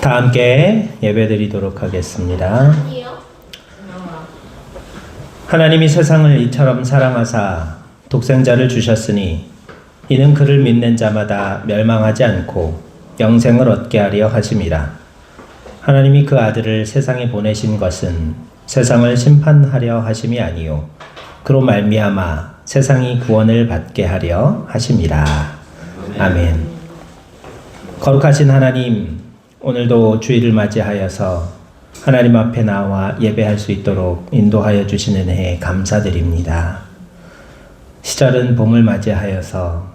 다 함께 예배드리도록 하겠습니다. 하나님이 세상을 이처럼 사랑하사 독생자를 주셨으니 이는 그를 믿는 자마다 멸망하지 않고 영생을 얻게 하려 하심이라. 하나님이 그 아들을 세상에 보내신 것은 세상을 심판하려 하심이 아니요 그로 말미암아 세상이 구원을 받게 하려 하심이라. 아멘. 거룩하신 하나님, 오늘도 주일을 맞이하여서 하나님 앞에 나와 예배할 수 있도록 인도하여 주시는 은혜에 감사드립니다. 시절은 봄을 맞이하여서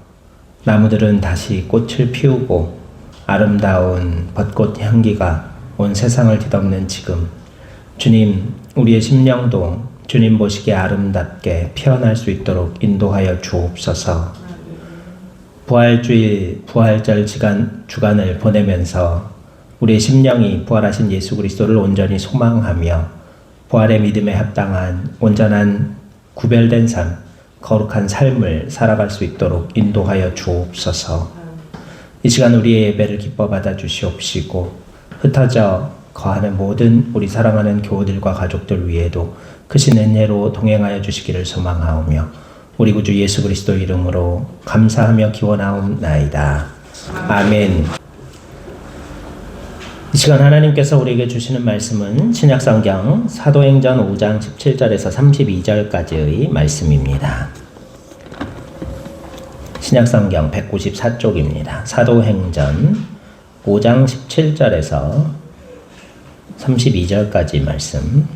나무들은 다시 꽃을 피우고 아름다운 벚꽃 향기가 온 세상을 뒤덮는 지금, 주님, 우리의 심령도 주님 보시기에 아름답게 피어날 수 있도록 인도하여 주옵소서. 부활주일, 부활절 주간을 보내면서 우리의 심령이 부활하신 예수 그리스도를 온전히 소망하며 부활의 믿음에 합당한 온전한 구별된 삶, 거룩한 삶을 살아갈 수 있도록 인도하여 주옵소서. 이 시간 우리의 예배를 기뻐 받아 주시옵시고 흩어져 거하는 모든 우리 사랑하는 교우들과 가족들 위에도 크신 은혜로 동행하여 주시기를 소망하오며 우리 구주 예수 그리스도 이름으로 감사하며 기원하옵나이다. 아멘. 이 시간 하나님께서 우리에게 주시는 말씀은 신약성경 사도행전 5장 17절에서 32절까지의 말씀입니다. 신약성경 194쪽입니다. 사도행전 5장 17절에서 32절까지 말씀.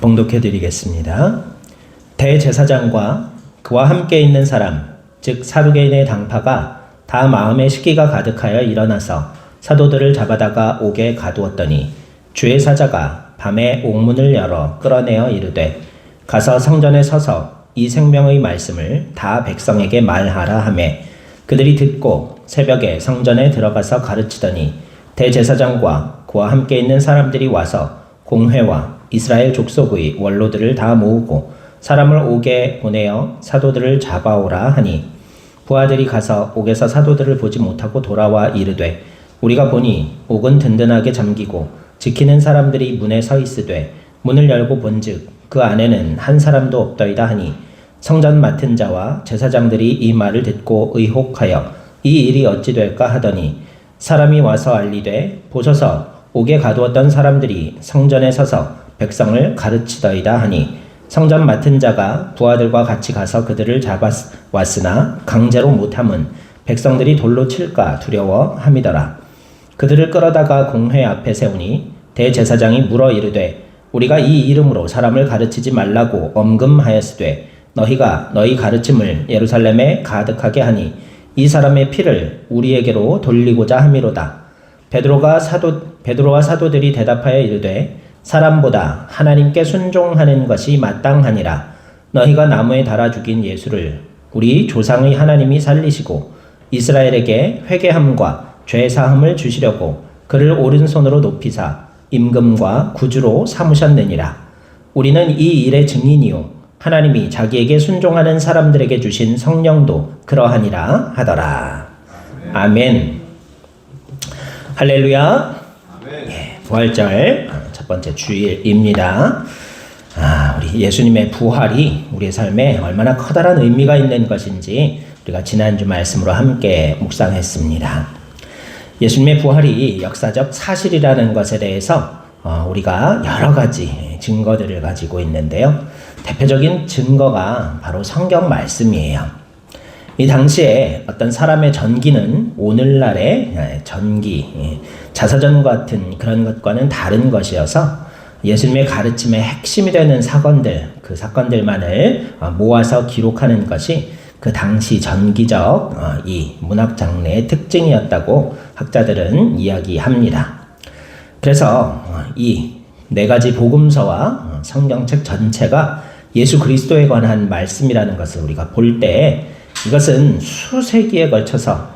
봉독해드리겠습니다. 대제사장과 그와 함께 있는 사람, 즉 사두개인의 당파가 다 마음에 시기가 가득하여 일어나서 사도들을 잡아다가 옥에 가두었더니 주의 사자가 밤에 옥문을 열어 끌어내어 이르되 가서 성전에 서서 이 생명의 말씀을 다 백성에게 말하라 하매 그들이 듣고 새벽에 성전에 들어가서 가르치더니 대제사장과 그와 함께 있는 사람들이 와서 공회와 이스라엘 족속의 원로들을 다 모으고 사람을 옥에 보내어 사도들을 잡아오라 하니 부하들이 가서 옥에서 사도들을 보지 못하고 돌아와 이르되 우리가 보니 옥은 든든하게 잠기고 지키는 사람들이 문에 서 있으되 문을 열고 본즉 그 안에는 한 사람도 없더이다 하니 성전 맡은 자와 제사장들이 이 말을 듣고 의혹하여 이 일이 어찌 될까 하더니 사람이 와서 알리되 보소서 옥에 가두었던 사람들이 성전에 서서 백성을 가르치더이다 하니 성전 맡은 자가 부하들과 같이 가서 그들을 잡아왔으나 강제로 못함은 백성들이 돌로 칠까 두려워함이더라. 그들을 끌어다가 공회 앞에 세우니 대제사장이 물어 이르되 우리가 이 이름으로 사람을 가르치지 말라고 엄금하였으되 너희가 너희 가르침을 예루살렘에 가득하게 하니 이 사람의 피를 우리에게로 돌리고자 함이로다. 베드로와 사도들이 대답하여 이르되 사람보다 하나님께 순종하는 것이 마땅하니라. 너희가 나무에 달아 죽인 예수를 우리 조상의 하나님이 살리시고 이스라엘에게 회개함과 죄사함을 주시려고 그를 오른손으로 높이사 임금과 구주로 삼으셨느니라. 우리는 이 일의 증인이요 하나님이 자기에게 순종하는 사람들에게 주신 성령도 그러하니라 하더라. 아멘. 할렐루야. 예, 부활절 첫 번째 주일입니다. 우리 예수님의 부활이 우리의 삶에 얼마나 커다란 의미가 있는 것인지 우리가 지난주 말씀으로 함께 묵상했습니다. 예수님의 부활이 역사적 사실이라는 것에 대해서 우리가 여러 가지 증거들을 가지고 있는데요. 대표적인 증거가 바로 성경 말씀이에요. 이 당시에 어떤 사람의 전기는 오늘날의 전기, 자서전 같은 그런 것과는 다른 것이어서 예수님의 가르침의 핵심이 되는 사건들, 그 사건들만을 모아서 기록하는 것이 그 당시 전기적 이 문학 장르의 특징이었다고 학자들은 이야기합니다. 그래서 이 네 가지 복음서와 성경책 전체가 예수 그리스도에 관한 말씀이라는 것을 우리가 볼 때 이것은 수세기에 걸쳐서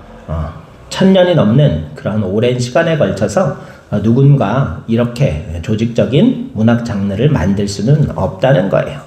천년이 넘는 그런 오랜 시간에 걸쳐서 누군가 이렇게 조직적인 문학 장르를 만들 수는 없다는 거예요.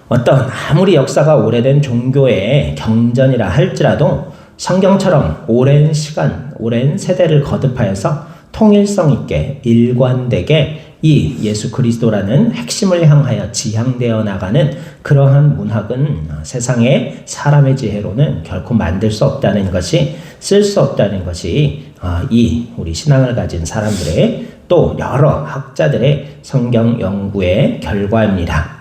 어떤 아무리 역사가 오래된 종교의 경전이라 할지라도 성경처럼 오랜 시간, 오랜 세대를 거듭하여서 통일성 있게 일관되게 이 예수 그리스도라는 핵심을 향하여 지향되어 나가는 그러한 문학은 세상에 사람의 지혜로는 결코 만들 수 없다는 것이, 쓸 수 없다는 것이 이 우리 신앙을 가진 사람들의 또 여러 학자들의 성경 연구의 결과입니다.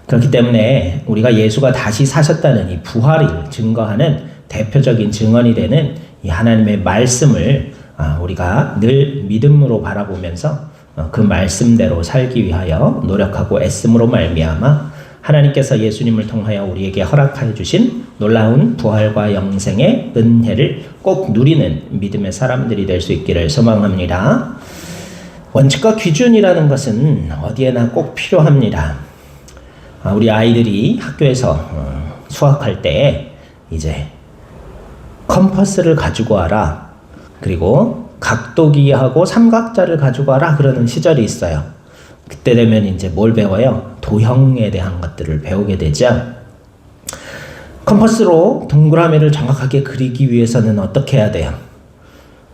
그렇기 때문에 우리가 예수가 다시 사셨다는 이 부활을 증거하는 대표적인 증언이 되는 이 하나님의 말씀을 우리가 늘 믿음으로 바라보면서 그 말씀대로 살기 위하여 노력하고 애씀으로 말미암아 하나님께서 예수님을 통하여 우리에게 허락하여 주신 놀라운 부활과 영생의 은혜를 꼭 누리는 믿음의 사람들이 될 수 있기를 소망합니다. 원칙과 기준이라는 것은 어디에나 꼭 필요합니다. 우리 아이들이 학교에서 수학할 때 이제 컴퍼스를 가지고 와라, 그리고 각도기하고 삼각자를 가지고 와라 그러는 시절이 있어요. 그때 되면 이제 뭘 배워요? 도형에 대한 것들을 배우게 되죠. 컴퍼스로 동그라미를 정확하게 그리기 위해서는 어떻게 해야 돼요?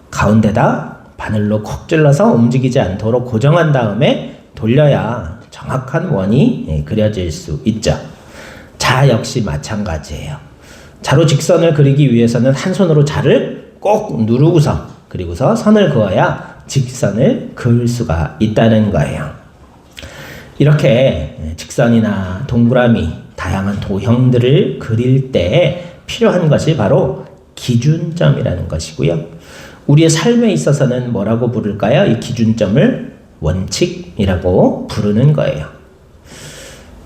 가운데다 바늘로 콕 찔러서 움직이지 않도록 고정한 다음에 돌려야 정확한 원이 그려질 수 있죠. 자 역시 마찬가지예요. 자로 직선을 그리기 위해서는 한 손으로 자를 꼭 누르고서, 그리고서 선을 그어야 직선을 그을 수가 있다는 거예요. 이렇게 직선이나 동그라미, 다양한 도형들을 그릴 때 필요한 것이 바로 기준점이라는 것이고요. 우리의 삶에 있어서는 뭐라고 부를까요? 이 기준점을 원칙이라고 부르는 거예요.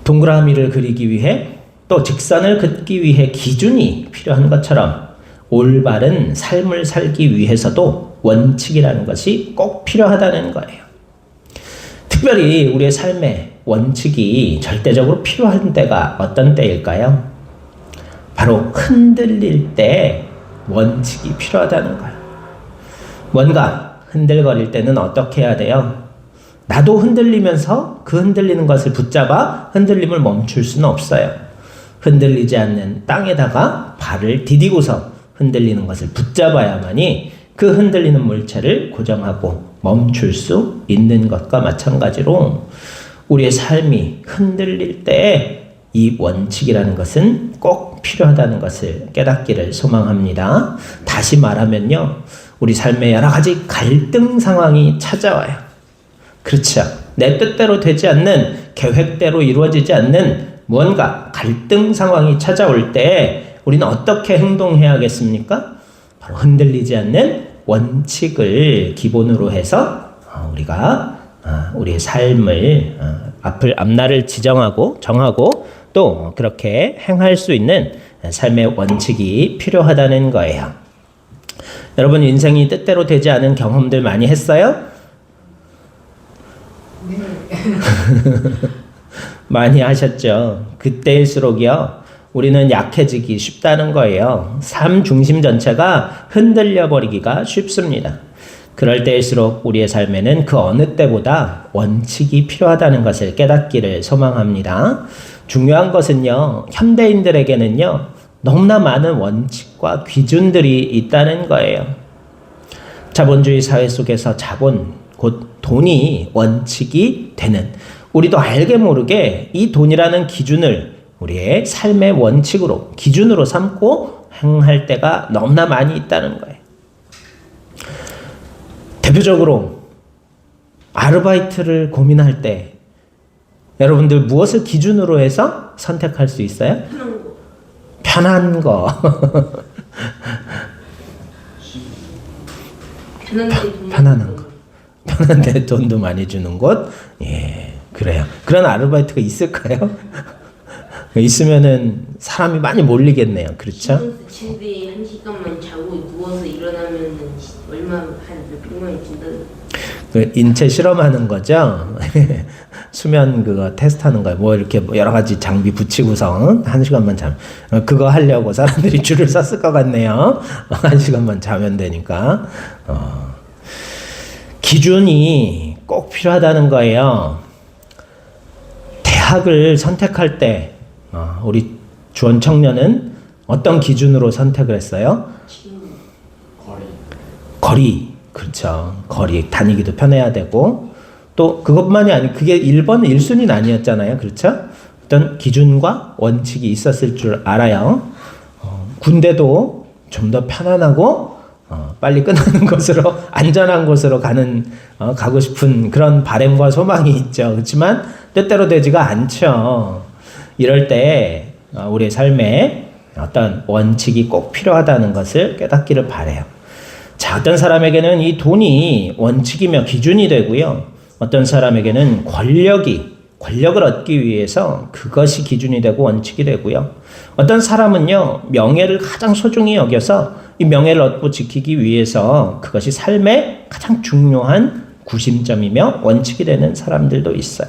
동그라미를 그리기 위해 또 직선을 긋기 위해 기준이 필요한 것처럼 올바른 삶을 살기 위해서도 원칙이라는 것이 꼭 필요하다는 거예요. 특별히 우리의 삶에 원칙이 절대적으로 필요한 때가 어떤 때일까요? 바로 흔들릴 때 원칙이 필요하다는 거예요. 뭔가 흔들거릴 때는 어떻게 해야 돼요? 나도 흔들리면서 그 흔들리는 것을 붙잡아 흔들림을 멈출 수는 없어요. 흔들리지 않는 땅에다가 발을 디디고서 흔들리는 것을 붙잡아야만이 그 흔들리는 물체를 고정하고 멈출 수 있는 것과 마찬가지로 우리의 삶이 흔들릴 때 이 원칙이라는 것은 꼭 필요하다는 것을 깨닫기를 소망합니다. 다시 말하면요, 우리 삶에 여러 가지 갈등 상황이 찾아와요. 그렇죠. 내 뜻대로 되지 않는, 계획대로 이루어지지 않는 무언가 갈등 상황이 찾아올 때 우리는 어떻게 행동해야겠습니까? 바로 흔들리지 않는 원칙을 기본으로 해서 우리가 우리의 삶을 앞날을 지정하고 정하고 또 그렇게 행할 수 있는 삶의 원칙이 필요하다는 거예요. 여러분 인생이 뜻대로 되지 않은 경험들 많이 했어요? 네. 많이 하셨죠. 그때일수록이요, 우리는 약해지기 쉽다는 거예요. 삶 중심 전체가 흔들려 버리기가 쉽습니다. 그럴 때일수록 우리의 삶에는 그 어느 때보다 원칙이 필요하다는 것을 깨닫기를 소망합니다. 중요한 것은요, 현대인들에게는요, 너무나 많은 원칙과 기준들이 있다는 거예요. 자본주의 사회 속에서 자본, 곧 돈이 원칙이 되는, 우리도 알게 모르게 이 돈이라는 기준을 우리의 삶의 원칙으로, 기준으로 삼고 행할 때가 너무나 많이 있다는 거예요. 대표적으로 아르바이트를 고민할 때 여러분들 무엇을 기준으로 해서 선택할 수 있어요? 편한 거. 편안한 거. 편한데 돈도 많이 주는 곳? 예, 그래요. 그런 아르바이트가 있을까요? 있으면은 사람이 많이 몰리겠네요. 그렇죠? 침대에 1시간만 자고 누워서 일어나면은 얼마 한 몇백만 원 준다는. 그 인체 실험하는 거죠. 수면 그거 테스트하는 거예요. 뭐 이렇게 여러 가지 장비 붙이고서 1시간만 자면, 그거 하려고 사람들이 줄을 섰을 것 같네요. 1시간만 자면 되니까. 기준이 꼭 필요하다는 거예요. 대학을 선택할 때 우리 주원 청년은 어떤 기준으로 선택을 했어요? 거리. 그렇죠. 거리. 다니기도 편해야 되고 또 그것만이 아니고 그게 1번 1순위는 아니었잖아요. 그렇죠? 어떤 기준과 원칙이 있었을 줄 알아요. 군대도 좀 더 편안하고 빨리 끝나는 곳으로 안전한 곳으로 가고 싶은 그런 바람과 소망이 있죠. 그렇지만 뜻대로 되지가 않죠. 이럴 때 우리의 삶에 어떤 원칙이 꼭 필요하다는 것을 깨닫기를 바라요. 자, 어떤 사람에게는 이 돈이 원칙이며 기준이 되고요. 어떤 사람에게는 권력을 얻기 위해서 그것이 기준이 되고 원칙이 되고요. 어떤 사람은요, 명예를 가장 소중히 여겨서 이 명예를 얻고 지키기 위해서 그것이 삶의 가장 중요한 구심점이며 원칙이 되는 사람들도 있어요.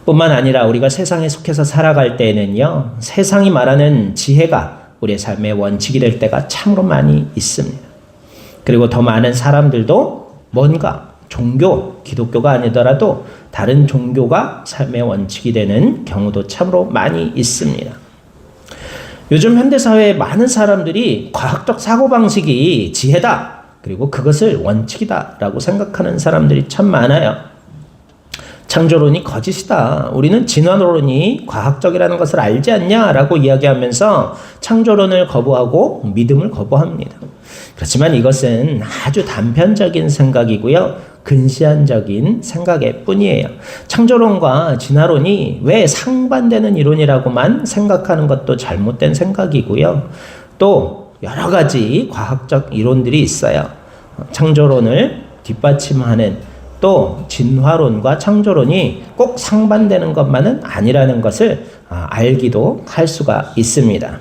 뿐만 아니라 우리가 세상에 속해서 살아갈 때에는요, 세상이 말하는 지혜가 우리의 삶의 원칙이 될 때가 참으로 많이 있습니다. 그리고 더 많은 사람들도 뭔가 기독교가 아니더라도 다른 종교가 삶의 원칙이 되는 경우도 참으로 많이 있습니다. 요즘 현대사회의 많은 사람들이 과학적 사고방식이 지혜다, 그리고 그것을 원칙이다 라고 생각하는 사람들이 참 많아요. 창조론이 거짓이다, 우리는 진화론이 과학적이라는 것을 알지 않냐 라고 이야기하면서 창조론을 거부하고 믿음을 거부합니다. 그렇지만 이것은 아주 단편적인 생각이고요, 근시안적인 생각일 뿐이에요. 창조론과 진화론이 왜 상반되는 이론이라고만 생각하는 것도 잘못된 생각이고요. 또 여러 가지 과학적 이론들이 있어요. 창조론을 뒷받침하는, 또 진화론과 창조론이 꼭 상반되는 것만은 아니라는 것을 알기도 할 수가 있습니다.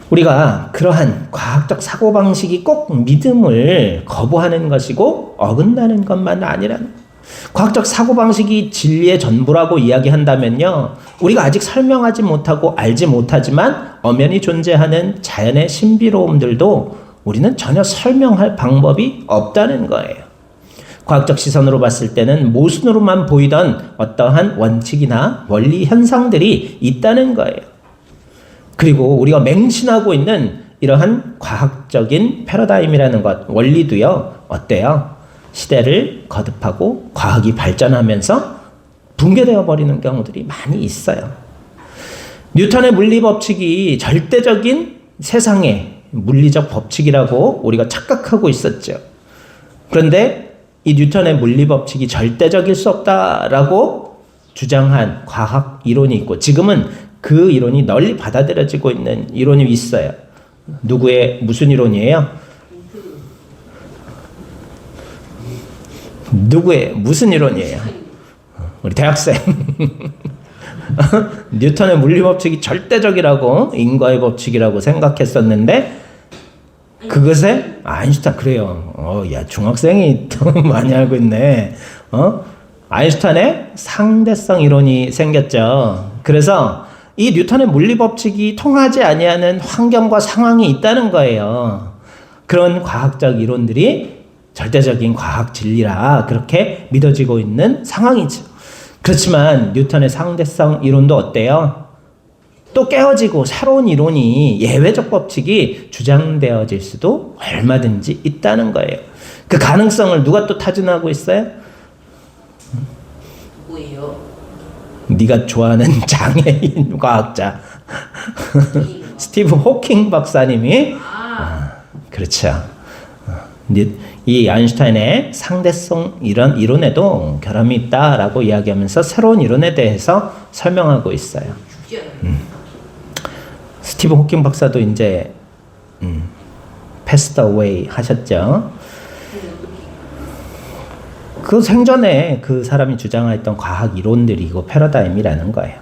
우리가 그러한 과학적 사고방식이 꼭 믿음을 거부하는 것이고 어긋나는 것만 아니라는, 과학적 사고방식이 진리의 전부라고 이야기한다면요, 우리가 아직 설명하지 못하고 알지 못하지만 엄연히 존재하는 자연의 신비로움들도 우리는 전혀 설명할 방법이 없다는 거예요. 과학적 시선으로 봤을 때는 모순으로만 보이던 어떠한 원칙이나 원리 현상들이 있다는 거예요. 그리고 우리가 맹신하고 있는 이러한 과학적인 패러다임이라는 것, 원리도요, 어때요? 시대를 거듭하고 과학이 발전하면서 붕괴되어 버리는 경우들이 많이 있어요. 뉴턴의 물리 법칙이 절대적인 세상의 물리적 법칙이라고 우리가 착각하고 있었죠. 그런데 이 뉴턴의 물리 법칙이 절대적일 수 없다라고 주장한 과학 이론이 있고, 지금은 그 이론이 널리 받아들여지고 있는 이론이 있어요. 무슨 이론이에요? 무슨 이론이에요? 우리 대학생. 뉴턴의 물리 법칙이 절대적이라고, 인과의 법칙이라고 생각했었는데 그것에 아인슈타인, 그래요. 야, 중학생이 많이 알고 있네. 아인슈타인의 상대성 이론이 생겼죠. 그래서 이 뉴턴의 물리 법칙이 통하지 아니하는 환경과 상황이 있다는 거예요. 그런 과학적 이론들이 절대적인 과학 진리라 그렇게 믿어지고 있는 상황이죠. 그렇지만 뉴턴의 상대성 이론도 어때요? 또 깨어지고 새로운 이론이, 예외적 법칙이 주장되어질 수도 얼마든지 있다는 거예요. 그 가능성을 누가 또 타진하고 있어요? 뭐예요? 네가 좋아하는 장애인 과학자 스티브 호킹 박사님이 그렇죠. 이 아인슈타인의 상대성 이론에도 결함이 있다라고 이야기하면서 새로운 이론에 대해서 설명하고 있어요. 스티브 호킹 박사도 이제 passed away 하셨죠. 그 생전에 그 사람이 주장했던 과학 이론들이고 패러다임이라는 거예요.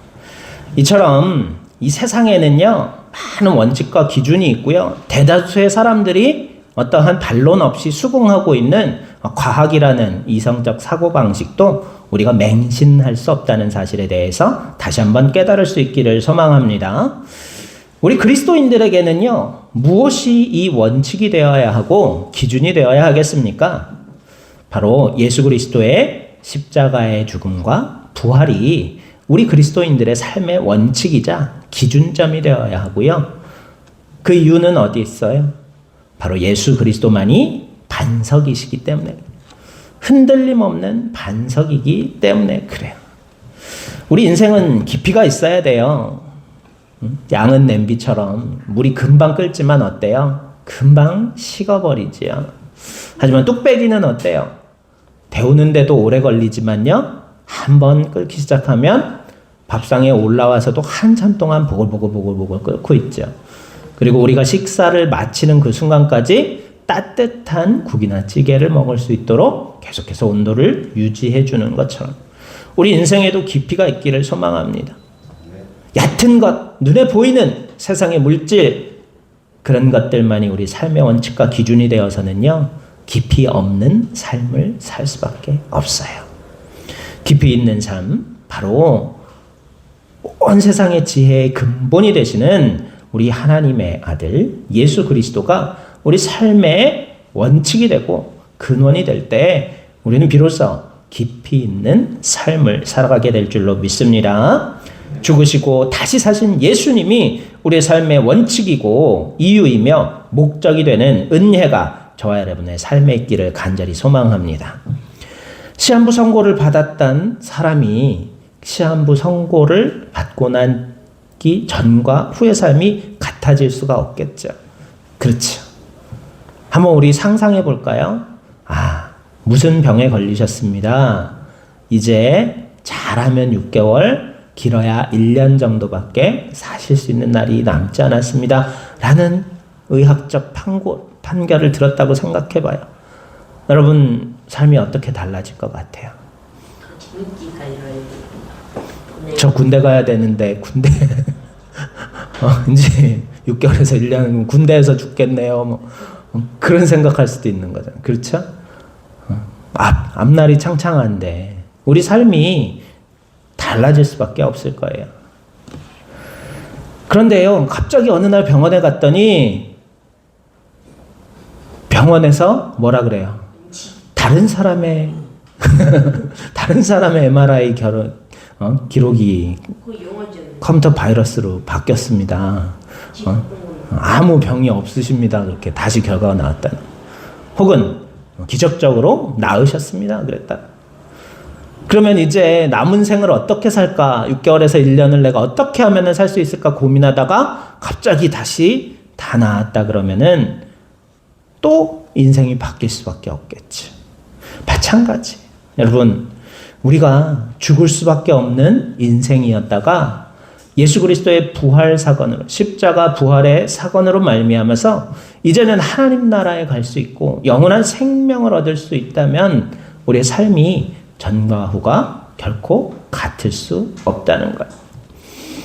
이처럼 이 세상에는요, 많은 원칙과 기준이 있고요, 대다수의 사람들이 어떠한 반론 없이 수긍하고 있는 과학이라는 이성적 사고방식도 우리가 맹신할 수 없다는 사실에 대해서 다시 한번 깨달을 수 있기를 소망합니다. 우리 그리스도인들에게는요, 무엇이 이 원칙이 되어야 하고 기준이 되어야 하겠습니까? 바로 예수 그리스도의 십자가의 죽음과 부활이 우리 그리스도인들의 삶의 원칙이자 기준점이 되어야 하고요. 그 이유는 어디 있어요? 바로 예수 그리스도만이 반석이시기 때문에, 흔들림 없는 반석이기 때문에 그래요. 우리 인생은 깊이가 있어야 돼요. 양은 냄비처럼 물이 금방 끓지만 어때요? 금방 식어버리지요. 하지만 뚝배기는 어때요? 데우는데도 오래 걸리지만요, 한번 끓기 시작하면 밥상에 올라와서도 한참 동안 보글보글 끓고 있죠. 그리고 우리가 식사를 마치는 그 순간까지 따뜻한 국이나 찌개를 먹을 수 있도록 계속해서 온도를 유지해 주는 것처럼 우리 인생에도 깊이가 있기를 소망합니다. 얕은 것, 눈에 보이는 세상의 물질, 그런 것들만이 우리 삶의 원칙과 기준이 되어서는요, 깊이 없는 삶을 살 수밖에 없어요. 깊이 있는 삶, 바로 온 세상의 지혜의 근본이 되시는 우리 하나님의 아들 예수 그리스도가 우리 삶의 원칙이 되고 근원이 될 때 우리는 비로소 깊이 있는 삶을 살아가게 될 줄로 믿습니다. 죽으시고 다시 사신 예수님이 우리의 삶의 원칙이고 이유이며 목적이 되는 은혜가 저와 여러분의 삶에 있기를 간절히 소망합니다. 시한부 선고를 받았던 사람이 시한부 선고를 받고 나기 전과 후의 삶이 같아질 수가 없겠죠. 그렇죠. 한번 우리 상상해 볼까요? 무슨 병에 걸리셨습니다. 이제 잘하면 6개월, 길어야 1년 정도밖에 사실 수 있는 날이 남지 않았습니다. 라는 의학적 판결을 들었다고 생각해 봐요. 여러분 삶이 어떻게 달라질 것 같아요? 저 군대 가야 되는데 군대 이제 6개월에서 1년 군대에서 죽겠네요. 그런 생각할 수도 있는 거잖아요. 그렇죠? 앞날이 창창한데 우리 삶이 달라질 수밖에 없을 거예요. 그런데요, 갑자기 어느 날 병원에 갔더니 병원에서 뭐라 그래요? 다른 사람의 MRI 기록이 컴퓨터 바이러스로 바뀌었습니다. 아무 병이 없으십니다. 그렇게 다시 결과가 나왔다. 혹은 기적적으로 나으셨습니다. 그랬다. 그러면 이제 남은 생을 어떻게 살까? 6개월에서 1년을 내가 어떻게 하면 살 수 있을까 고민하다가 갑자기 다시 다 나았다 그러면은 또 인생이 바뀔 수밖에 없겠죠. 마찬가지. 여러분, 우리가 죽을 수밖에 없는 인생이었다가 예수 그리스도의 부활 사건으로, 십자가 부활의 사건으로 말미암아서 이제는 하나님 나라에 갈 수 있고 영원한 생명을 얻을 수 있다면 우리의 삶이 전과 후가 결코 같을 수 없다는 거예요.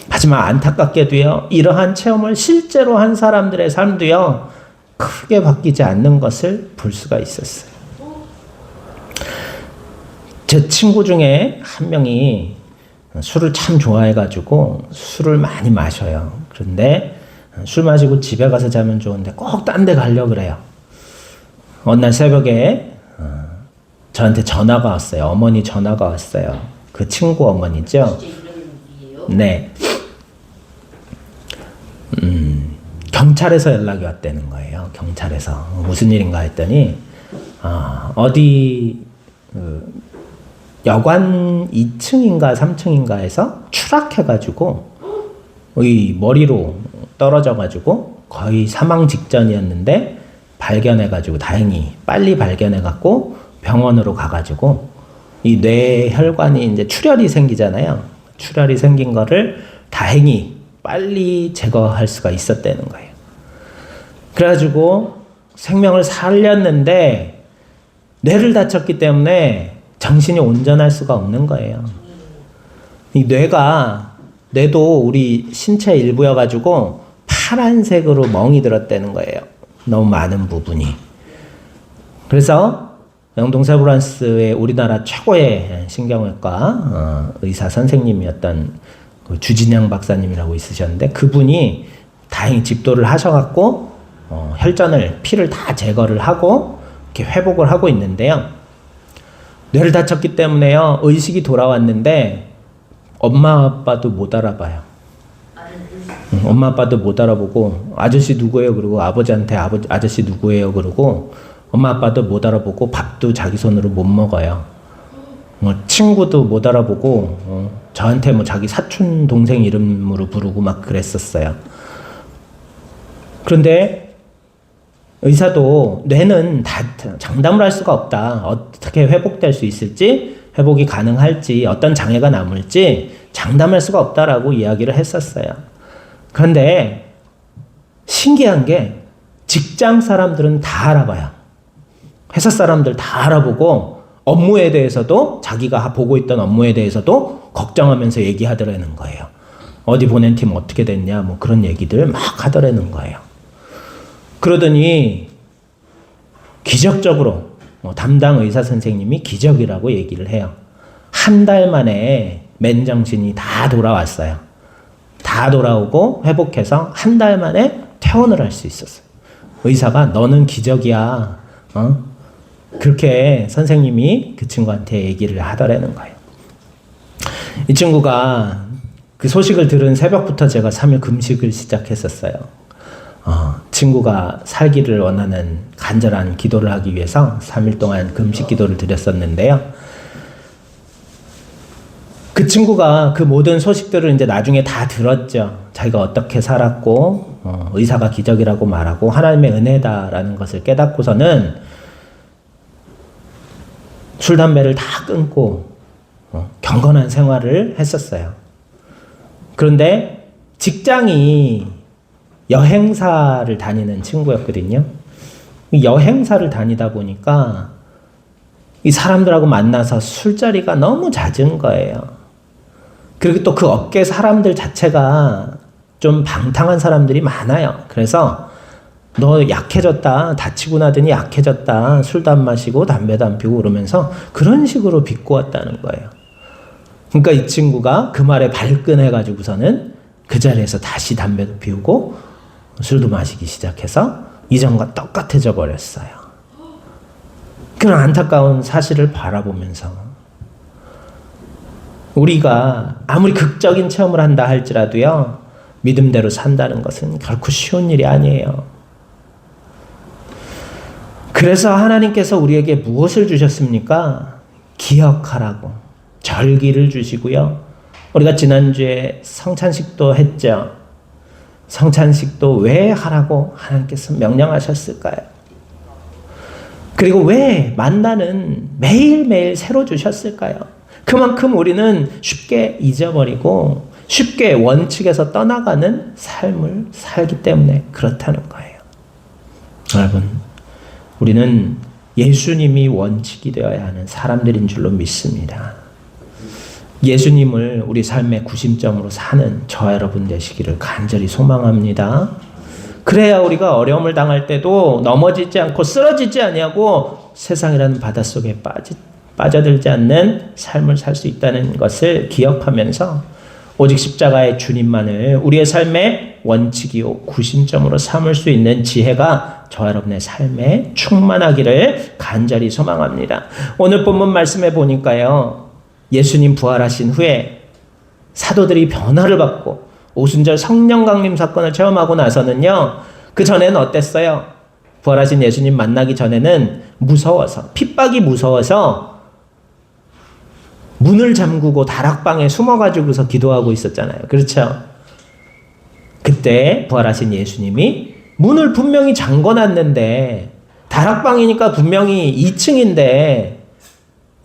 하지만 안타깝게도요, 이러한 체험을 실제로 한 사람들의 삶도요, 크게 바뀌지 않는 것을 볼 수가 있었어요. 제 친구 중에 한 명이 술을 참 좋아해가지고 술을 많이 마셔요. 그런데 술 마시고 집에 가서 자면 좋은데 꼭 딴 데 가려고 그래요. 어느 날 새벽에 저한테 전화가 왔어요. 어머니 전화가 왔어요. 그 친구 어머니죠. 네. 경찰에서 연락이 왔다는 거예요. 경찰에서 무슨 일인가 했더니 어디 여관 2층인가 3층인가에서 추락해가지고 이 머리로 떨어져가지고 거의 사망 직전이었는데 발견해가지고 다행히 빨리 발견해갖고 병원으로 가가지고 이 뇌혈관이 이제 출혈이 생기잖아요. 출혈이 생긴 거를 다행히 빨리 제거할 수가 있었다는 거예요. 그래가지고 생명을 살렸는데 뇌를 다쳤기 때문에 정신이 온전할 수가 없는 거예요. 이 뇌도 우리 신체 일부여가지고 파란색으로 멍이 들었다는 거예요. 너무 많은 부분이. 그래서 영동 세브란스의 우리나라 최고의 신경외과 의사 선생님이었던 그 주진양 박사님이라고 있으셨는데 그분이 다행히 집도를 하셔갖고 피를 다 제거를 하고 이렇게 회복을 하고 있는데요. 뇌를 다쳤기 때문에요. 의식이 돌아왔는데 엄마 아빠도 못 알아봐요. 엄마 아빠도 못 알아보고 아저씨 누구예요? 그러고 아버지한테 아저씨 누구예요? 그러고 엄마 아빠도 못 알아보고 밥도 자기 손으로 못 먹어요. 친구도 못 알아보고 저한테 뭐 자기 사촌 동생 이름으로 부르고 막 그랬었어요. 그런데 의사도 뇌는 다 장담을 할 수가 없다. 어떻게 회복될 수 있을지, 회복이 가능할지, 어떤 장애가 남을지 장담할 수가 없다라고 이야기를 했었어요. 그런데 신기한 게 직장 사람들은 다 알아봐요. 회사 사람들 다 알아보고 업무에 대해서도 자기가 보고 있던 업무에 대해서도 걱정하면서 얘기하더라는 거예요. 어디 보낸 팀 어떻게 됐냐 뭐 그런 얘기들 막 하더라는 거예요. 그러더니 기적적으로 담당 의사 선생님이 기적이라고 얘기를 해요. 한 달 만에 맨정신이 다 돌아왔어요. 다 돌아오고 회복해서 한 달 만에 퇴원을 할 수 있었어요. 의사가 너는 기적이야. 그렇게 선생님이 그 친구한테 얘기를 하더라는 거예요. 이 친구가 그 소식을 들은 새벽부터 제가 3일 금식을 시작했었어요. 친구가 살기를 원하는 간절한 기도를 하기 위해서 3일 동안 금식 기도를 드렸었는데요. 그 친구가 그 모든 소식들을 이제 나중에 다 들었죠. 자기가 어떻게 살았고, 의사가 기적이라고 말하고 하나님의 은혜다라는 것을 깨닫고서는 술, 담배를 다 끊고 경건한 생활을 했었어요. 그런데 직장이 여행사를 다니는 친구였거든요. 여행사를 다니다 보니까 이 사람들하고 만나서 술자리가 너무 잦은 거예요. 그리고 또 그 업계 사람들 자체가 좀 방탕한 사람들이 많아요. 그래서 너 약해졌다, 다치고 나더니 약해졌다, 술도 안 마시고 담배도 안 피우고 그러면서 그런 식으로 비꼬았다는 거예요. 그러니까 이 친구가 그 말에 발끈해가지고서는 그 자리에서 다시 담배도 피우고 술도 마시기 시작해서 이전과 똑같아져 버렸어요. 그런 안타까운 사실을 바라보면서 우리가 아무리 극적인 체험을 한다 할지라도요, 믿음대로 산다는 것은 결코 쉬운 일이 아니에요. 그래서 하나님께서 우리에게 무엇을 주셨습니까? 기억하라고 절기를 주시고요. 우리가 지난주에 성찬식도 했죠. 성찬식도 왜 하라고 하나님께서 명령하셨을까요? 그리고 왜 만나는 매일매일 새로 주셨을까요? 그만큼 우리는 쉽게 잊어버리고 쉽게 원칙에서 떠나가는 삶을 살기 때문에 그렇다는 거예요. 여러분, 우리는 예수님이 원칙이 되어야 하는 사람들인 줄로 믿습니다. 예수님을 우리 삶의 구심점으로 사는 저와 여러분 되시기를 간절히 소망합니다. 그래야 우리가 어려움을 당할 때도 넘어지지 않고 쓰러지지 아니하고 세상이라는 바닷속에 빠져들지 않는 삶을 살 수 있다는 것을 기억하면서 오직 십자가의 주님만을 우리의 삶의 원칙이요 구심점으로 삼을 수 있는 지혜가 저와 여러분의 삶에 충만하기를 간절히 소망합니다. 오늘 본문 말씀에 보니까요, 예수님 부활하신 후에 사도들이 변화를 받고 오순절 성령 강림 사건을 체험하고 나서는요, 그 전에는 어땠어요? 부활하신 예수님 만나기 전에는 무서워서, 핍박이 무서워서 문을 잠그고 다락방에 숨어가지고서 기도하고 있었잖아요. 그렇죠? 그때 부활하신 예수님이 문을 분명히 잠궈놨는데 다락방이니까 분명히 2층인데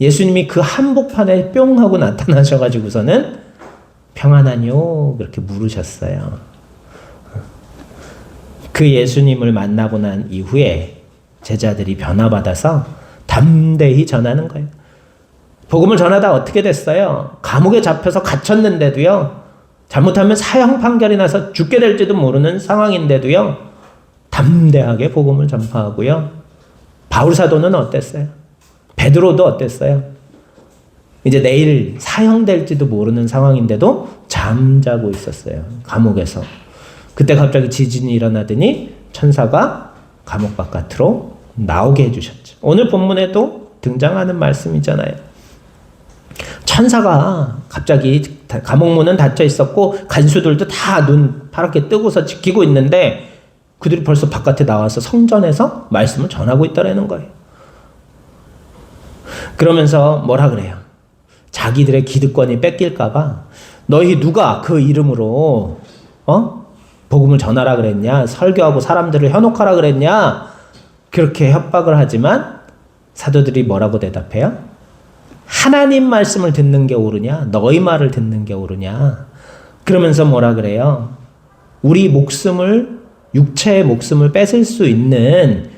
예수님이 그 한복판에 뿅 하고 나타나셔가지고서는 평안하뇨? 그렇게 물으셨어요. 그 예수님을 만나고 난 이후에 제자들이 변화받아서 담대히 전하는 거예요. 복음을 전하다 어떻게 됐어요? 감옥에 잡혀서 갇혔는데도요, 잘못하면 사형 판결이 나서 죽게 될지도 모르는 상황인데도요, 담대하게 복음을 전파하고요. 바울 사도는 어땠어요? 베드로도 어땠어요? 이제 내일 사형될지도 모르는 상황인데도 잠자고 있었어요. 감옥에서. 그때 갑자기 지진이 일어나더니 천사가 감옥 바깥으로 나오게 해주셨죠. 오늘 본문에도 등장하는 말씀이잖아요. 천사가 갑자기 감옥 문은 닫혀 있었고 간수들도 다 눈 파랗게 뜨고서 지키고 있는데 그들이 벌써 바깥에 나와서 성전에서 말씀을 전하고 있다라는 거예요. 그러면서 뭐라 그래요? 자기들의 기득권이 뺏길까봐 너희 누가 그 이름으로 복음을 전하라 그랬냐? 설교하고 사람들을 현혹하라 그랬냐? 그렇게 협박을 하지만 사도들이 뭐라고 대답해요? 하나님 말씀을 듣는 게 옳으냐? 너희 말을 듣는 게 옳으냐? 그러면서 뭐라 그래요? 우리 목숨을, 육체의 목숨을 뺏을 수 있는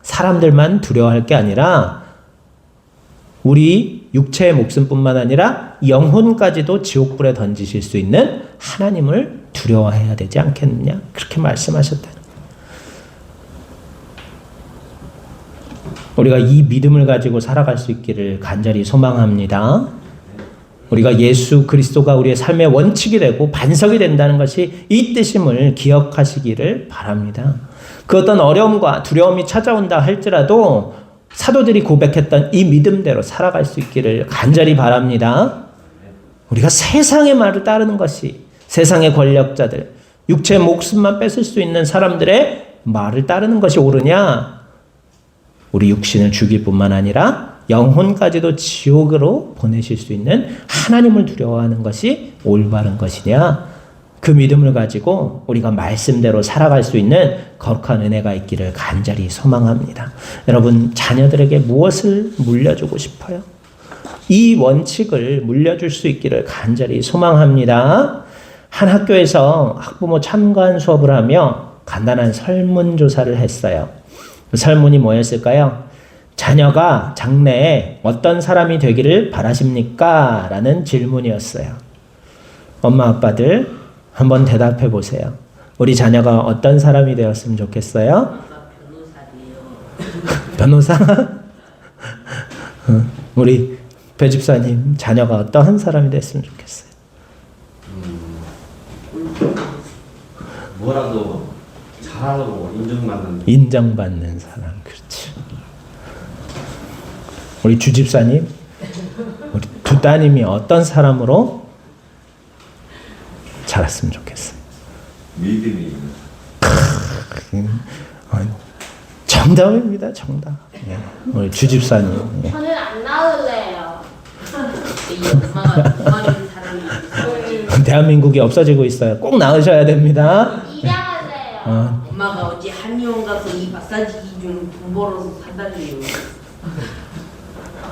사람들만 두려워할 게 아니라 우리 육체의 목숨뿐만 아니라 영혼까지도 지옥불에 던지실 수 있는 하나님을 두려워해야 되지 않겠느냐? 그렇게 말씀하셨다는 거예요. 우리가 이 믿음을 가지고 살아갈 수 있기를 간절히 소망합니다. 우리가 예수 그리스도가 우리의 삶의 원칙이 되고 반석이 된다는 것이 이 뜻임을 기억하시기를 바랍니다. 그 어떤 어려움과 두려움이 찾아온다 할지라도 사도들이 고백했던 이 믿음대로 살아갈 수 있기를 간절히 바랍니다. 우리가 세상의 말을 따르는 것이, 세상의 권력자들, 육체의 목숨만 뺏을 수 있는 사람들의 말을 따르는 것이 옳으냐? 우리 육신을 죽일 뿐만 아니라 영혼까지도 지옥으로 보내실 수 있는 하나님을 두려워하는 것이 올바른 것이냐? 그 믿음을 가지고 우리가 말씀대로 살아갈 수 있는 거룩한 은혜가 있기를 간절히 소망합니다. 여러분, 자녀들에게 무엇을 물려주고 싶어요? 이 원칙을 물려줄 수 있기를 간절히 소망합니다. 한 학교에서 학부모 참관 수업을 하며 간단한 설문조사를 했어요. 그 설문이 뭐였을까요? 자녀가 장래에 어떤 사람이 되기를 바라십니까? 라는 질문이었어요. 엄마 아빠들 한번 대답해 보세요. 우리 자녀가 어떤 사람이 되었으면 좋겠어요? 변호사? 우리 배 집사님 자녀가 어떠한 사람이 됐으면 좋겠어요? 뭐라도 잘하고 인정받는 사람. 그렇지. 우리 주 집사님, 우리 두 따님이 어떤 사람으로 자랐으면 좋겠어요? 믿음이 정답입니다. 정답. 예. 우리 주 집사님. 예. 저는 안 나올래요. 이 엄마가 도와주는 사람이 있어. 대한민국이 없어지고 있어요. 꼭 나으셔야 됩니다. 입양할래요. 엄마가 어제 한의원 가서 이 마사지기 좀 돈 벌어서 사달래요.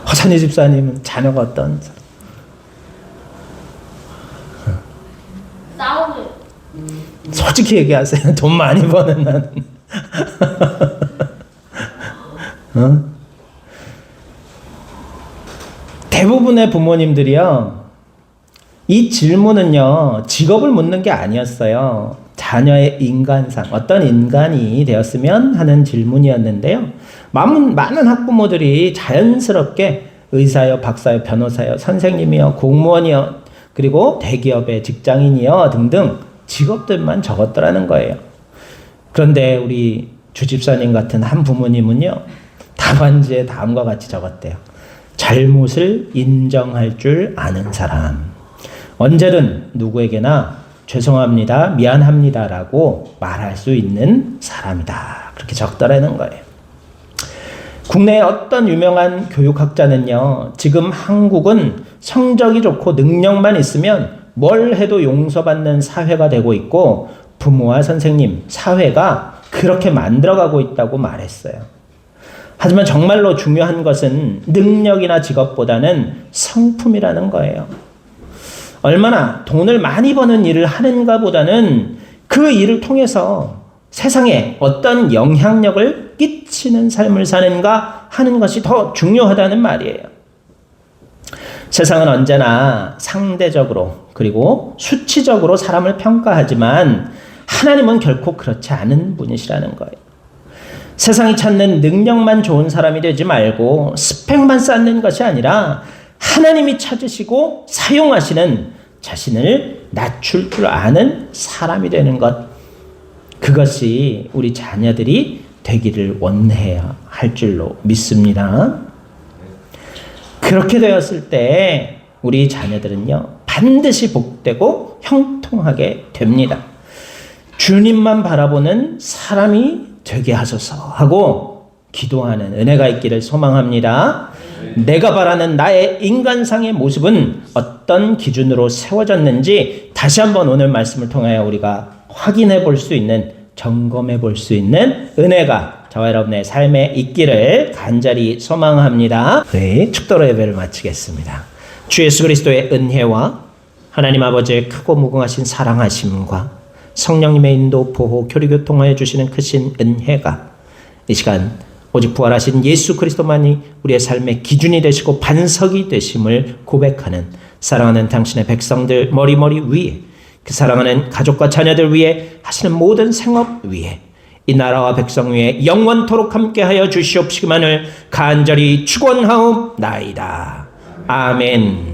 허찬희 집사님은 자녀가 어떤 사람? 싸우는. 솔직히 얘기하세요. 돈 많이 버는 나는. 대부분의 부모님들이요, 이 질문은요 직업을 묻는 게 아니었어요. 자녀의 인간상, 어떤 인간이 되었으면 하는 질문이었는데요, 많은 학부모들이 자연스럽게 의사요, 박사요, 변호사요, 선생님이요, 공무원이요, 그리고 대기업의 직장인이요 등등 직업들만 적었더라는 거예요. 그런데 우리 주집사님 같은 한 부모님은요, 답안지에 다음과 같이 적었대요. 잘못을 인정할 줄 아는 사람, 언제든 누구에게나 죄송합니다, 미안합니다 라고 말할 수 있는 사람이다. 그렇게 적더라는 거예요. 국내의 어떤 유명한 교육학자는요, 지금 한국은 성적이 좋고 능력만 있으면 뭘 해도 용서받는 사회가 되고 있고 부모와 선생님, 사회가 그렇게 만들어가고 있다고 말했어요. 하지만 정말로 중요한 것은 능력이나 직업보다는 성품이라는 거예요. 얼마나 돈을 많이 버는 일을 하는가 보다는 그 일을 통해서 세상에 어떤 영향력을 끼치는 삶을 사는가 하는 것이 더 중요하다는 말이에요. 세상은 언제나 상대적으로 그리고 수치적으로 사람을 평가하지만 하나님은 결코 그렇지 않은 분이시라는 거예요. 세상이 찾는 능력만 좋은 사람이 되지 말고 스펙만 쌓는 것이 아니라 하나님이 찾으시고 사용하시는 자신을 낮출 줄 아는 사람이 되는 것, 그것이 우리 자녀들이 되기를 원해야 할 줄로 믿습니다. 그렇게 되었을 때 우리 자녀들은요 반드시 복되고 형통하게 됩니다. 주님만 바라보는 사람이 되게 하소서 하고 기도하는 은혜가 있기를 소망합니다. 내가 바라는 나의 인간상의 모습은 어떤 기준으로 세워졌는지 다시 한번 오늘 말씀을 통하여 우리가 확인해 볼 수 있는, 점검해 볼 수 있는 은혜가 저와 여러분의 삶에 있기를 간절히 소망합니다. 네, 축도로 예배를 마치겠습니다. 주 예수 그리스도의 은혜와 하나님 아버지의 크고 무궁하신 사랑하심과 성령님의 인도, 보호, 교류, 교통하여 주시는 크신 은혜가 이 시간 오직 부활하신 예수 그리스도만이 우리의 삶의 기준이 되시고 반석이 되심을 고백하는 사랑하는 당신의 백성들 머리머리 위에, 그 사랑하는 가족과 자녀들 위에 하시는 모든 생업 위에, 이 나라와 백성 위에 영원토록 함께하여 주시옵시기만을 간절히 축원하옵나이다. 아멘.